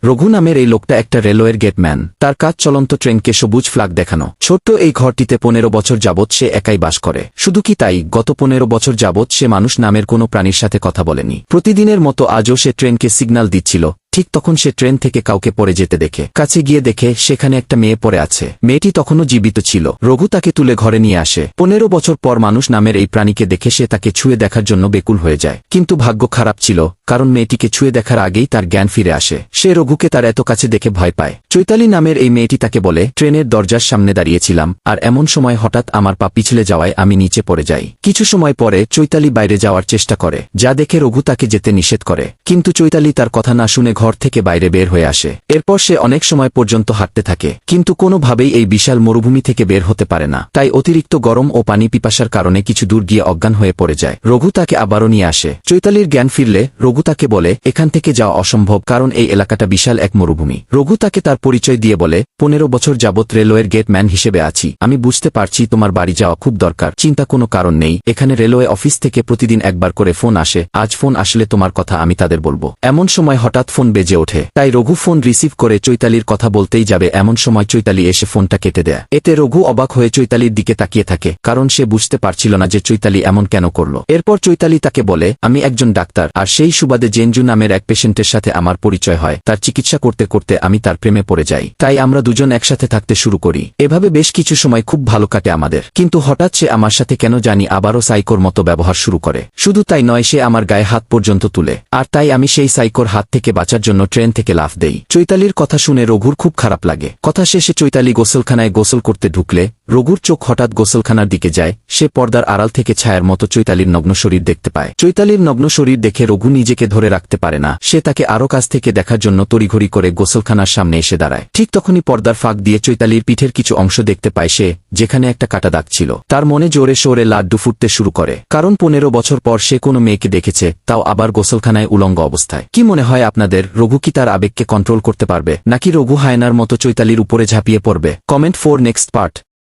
রঘু নামের এই লোকটা একটা রেলওয়ের গেটম্যান। তার কাজ চলন্ত ট্রেনকে সবুজ ফ্ল্যাগ দেখানো। ছোট্ট এই ঘরটিতে 15 বছর যাবৎ সে একাই বাস করে। শুধু কি তাই, গত 15 বছর যাবৎ সে মানুষ নামের কোনো প্রাণীর সাথে কথা বলেনি। প্রতিদিনের মতো আজও সে ট্রেনকে সিগন্যাল দিচ্ছিল। ঠিক তখন সে ট্রেন থেকে কাউকে পড়ে যেতে দেখে। কাছে গিয়ে দেখে সেখানে একটা মেয়ে পড়ে আছে। মেয়েটি তখনও জীবিত ছিল। রঘু তাকে তুলে ঘরে নিয়ে আসে। 15 বছর পর মানুষ নামের এই প্রাণীকে দেখে সে তাকে ছুঁয়ে দেখার জন্য বেকুল হয়ে যায়। কিন্তু ভাগ্য খারাপ ছিল, কারণ মেয়েটিকে ছুঁয়ে দেখার আগেই তার জ্ঞান ফিরে আসে। সে রঘুকে তার এত কাছে দেখে ভয় পায়। চৈতালি নামের এই মেয়েটি তাকে বলে, ট্রেনের দরজার সামনে দাঁড়িয়েছিলাম, আর এমন সময় হঠাৎ আমার পা পিছলে যাওয়ায় আমি নিচে পড়ে যাই। কিছু সময় পরে চৈতালি বাইরে যাওয়ার চেষ্টা করে, যা দেখে রঘু তাকে যেতে নিষেধ করে। কিন্তু চৈতালি তার কথা না শুনে ঘর থেকে বাইরে বের হয়ে আসে। এরপর সে অনেক সময় পর্যন্ত হাঁটতে থাকে, কিন্তু কোনোভাবেই এই বিশাল মরুভূমি থেকে বের হতে পারে না। তাই অতিরিক্ত গরম ও পানি পিপাসার কারণে কিছু দূর গিয়ে অজ্ঞান হয়ে পড়ে যায়। রঘু তাকে আবারও নিয়ে আসে। চৈতালির জ্ঞান ফিরলে রঘু তাকে বলে, এখান থেকে যাওয়া অসম্ভব, কারণ এই এলাকাটা বিশাল এক মরুভূমি। রঘু তাকে তার পরিচয় দিয়ে বলে, 15 বছর যাবৎ রেলওয়ের গেটম্যান হিসেবে আছি। আমি বুঝতে পারছি তোমার বাড়ি যাওয়া খুব দরকার। চিন্তা কোনো কারণ নেই, এখানে রেলওয়ে অফিস থেকে প্রতিদিন একবার করে ফোন আসে। আজ ফোন আসলে তোমার কথা আমি তাদের বলবো। এমন সময় হঠাৎ ফোন বেজে ওঠে। তাই রঘু ফোন রিসিভ করে চৈতালির কথা বলতেই যাবে, এমন সময় চৈতালি এসে ফোনটা কেটে দেয়। এতে রঘু অবাক হয়ে চৈতালির দিকে তাকিয়ে থাকে, কারণ সে বুঝতে পারছিল না যে চৈতালি এমন কেন করল। এরপর চৈতালি তাকে বলে, আমি একজন ডাক্তার, আর সেই সুবাদে জেনজু নামের এক পেশেন্টের সাথে আমার পরিচয় হয়। তার চিকিৎসা করতে করতে আমি তার প্রেমে পড়ে যাই। তাই আমরা দুজন একসাথে থাকতে শুরু করি। এভাবে বেশ কিছু সময় খুব ভালো কাটে আমাদের। কিন্তু হঠাৎ সে আমার সাথে কেন জানি আবারও সাইকোর মতো ব্যবহার শুরু করে। শুধু তাই নয়, সে আমার গায়ে হাত পর্যন্ত তুলে। আর তাই আমি সেই সাইকোর হাত থেকে বাঁচার জন্য ট্রেন থেকে লাফ দেই। চৈতালির কথা শুনে রঘুর খুব খারাপ লাগে। কথা শেষে চৈতালি গোসলখানায় গোসল করতে ঢুকলে রঘুর চোখ হঠাৎ গোসলখানার দিকে যায়। সে পর্দার আড়াল থেকে ছায়ার মতো চৈতালির নগ্ন শরীর দেখতে পায়। চৈতালির নগ্ন শরীর দেখে রঘু নিজেকে ধরে রাখতে পারে না। সে তাকে আরও কাছ থেকে দেখার জন্য তড়িঘড়ি করে গোসলখানার সামনে এসে দাঁড়ায়। ঠিক তখনই পর্দার ফাঁক দিয়ে চৈতালির পিঠের কিছু অংশ দেখতে পায় সে, যেখানে একটা কাটা দাগ ছিল। তার মনে জোরে সোরে লাড্ডু ফুটতে শুরু করে, কারণ 15 বছর পর সে কোনো মেয়েকে দেখেছে, তাও আবার গোসলখানায় উলঙ্গ অবস্থায়। কি মনে হয় আপনাদের, রঘু কি তার আবেগকে কন্ট্রোল করতে পারবে, নাকি রঘু হায়নার মতো চৈতালির উপরে ঝাঁপিয়ে পড়বে? Comment for next part.